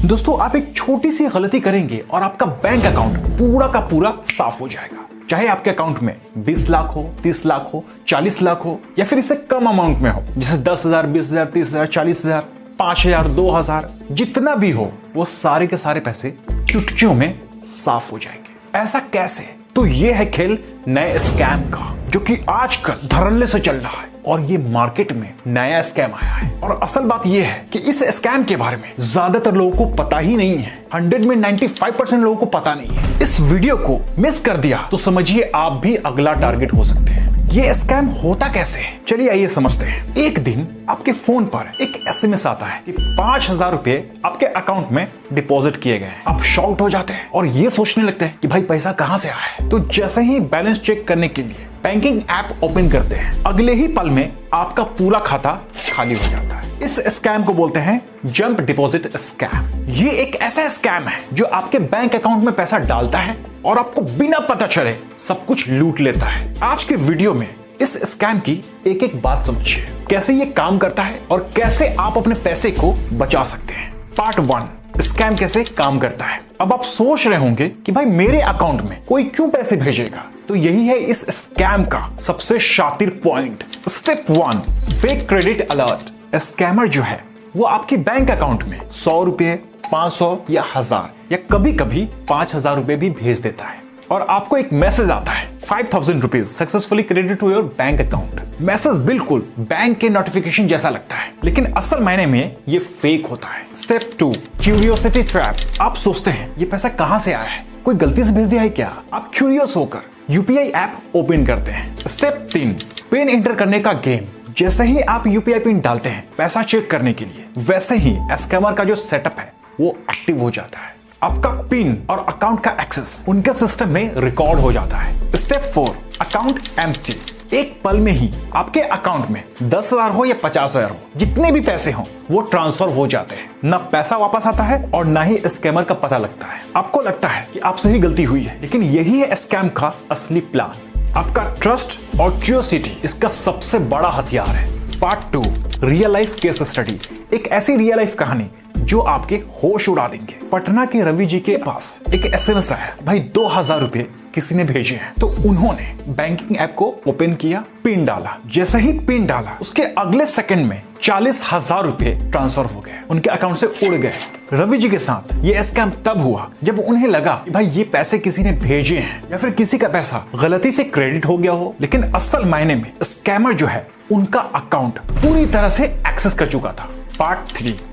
दोस्तों आप एक छोटी सी गलती करेंगे और आपका बैंक अकाउंट पूरा का पूरा साफ हो जाएगा। चाहे आपके अकाउंट में 20 लाख हो, 30 लाख हो, 40 लाख हो या फिर इससे कम अमाउंट में हो, जैसे 10,000, 20,000, 30,000, 40,000, 5,000, 2,000, जितना भी हो, वो सारे के सारे पैसे चुटकियों में साफ हो जाएंगे। ऐसा कैसे? तो ये है खेल नए स्कैम का, जो कि आजकल धड़ल्ले से चल रहा है और ये मार्केट में नया स्कैम आया है। और असल बात ये है कि इस स्कैम के बारे में ज्यादातर लोगों को पता ही नहीं है। 100 में 95% लोगों को पता नहीं है। इस वीडियो को मिस कर दिया तो समझिए आप भी अगला टारगेट हो सकते हैं। ये स्कैम होता कैसे है, चलिए आइए समझते हैं। एक दिन आपके फोन पर एक SMS आता है कि 5,000 रुपए आपके अकाउंट में डिपॉजिट किए गए हैं। आप शॉक्ड हो जाते हैं और ये सोचने लगते हैं कि भाई पैसा कहां से आया है। तो जैसे ही बैलेंस चेक करने के लिए बैंकिंग ऐप ओपन करते हैं, अगले ही पल में आपका पूरा खाता खाली हो जाता है। इस स्कैम को बोलते हैं जंप डिपॉजिट स्कैम। ये एक ऐसा स्कैम है जो आपके बैंक अकाउंट में पैसा डालता है और आपको बिना पता चले सब कुछ लूट लेता है। आज के वीडियो में इस स्कैम की एक एक बात समझिए, कैसे ये काम करता है और कैसे आप अपने पैसे को बचा सकते हैं। पार्ट 1, स्कैम कैसे काम करता है। अब आप सोच रहे होंगे कि भाई मेरे अकाउंट में कोई क्यों पैसे भेजेगा, तो यही है इस स्कैम का सबसे शातिर point. Step 1, fake credit alert. Scammer जो है वो आपके बैंक अकाउंट में 100 रुपए, 500 या 1000 या कभी कभी 5,000 रुपए भी भेज देता है और आपको एक मैसेज आता है 5,000 rupees successfully credit to your bank account. Message बिल्कुल बैंक के नोटिफिकेशन जैसा लगता है, लेकिन असल मायने में ये फेक होता है। Step 2, curiosity trap. आप सोचते हैं ये पैसा कहां से आया है, कोई गलती से भेज दिया है क्या। आप क्यूरियस होकर UPI ऐप ओपन करते हैं। स्टेप 3, पिन एंटर करने का गेम। जैसे ही आप UPI पिन डालते हैं पैसा चेक करने के लिए, वैसे ही स्कैमर का जो सेटअप है वो एक्टिव हो जाता है। आपका पिन और अकाउंट का एक्सेस उनके सिस्टम में रिकॉर्ड हो जाता है। Step 4, account empty. एक पल में ही आपके अकाउंट में 10,000 हो या 50,000 हो, जितने भी पैसे हो वो ट्रांसफर हो जाते हैं। ना पैसा वापस आता है और ना ही स्कैमर का पता लगता है। आपको लगता है कि आपसे ही गलती हुई है, लेकिन यही है स्कैम का असली प्लान। आपका ट्रस्ट और क्यूरियोसिटी इसका सबसे बड़ा हथियार है। Part 2, real life case study. एक ऐसी रियल लाइफ कहानी जो आपके होश उड़ा देंगे। पटना के रवि जी के पास एक SMS आया, भाई 2,000 रुपए किसी ने भेजे हैं। तो उन्होंने बैंकिंग ऐप को ओपन किया, पिन डाला। जैसे ही पिन डाला उसके अगले सेकंड में 40,000 रुपए ट्रांसफर हो गए, उनके अकाउंट से उड़ गए। रवि जी के साथ ये स्कैम तब हुआ जब उन्हें लगा कि भाई ये पैसे किसी ने भेजे हैं या फिर किसी का पैसा गलती से क्रेडिट हो गया हो, लेकिन असल मायने में स्कैमर जो है उनका अकाउंट पूरी तरह से एक्सेस कर चुका था। पार्ट 3,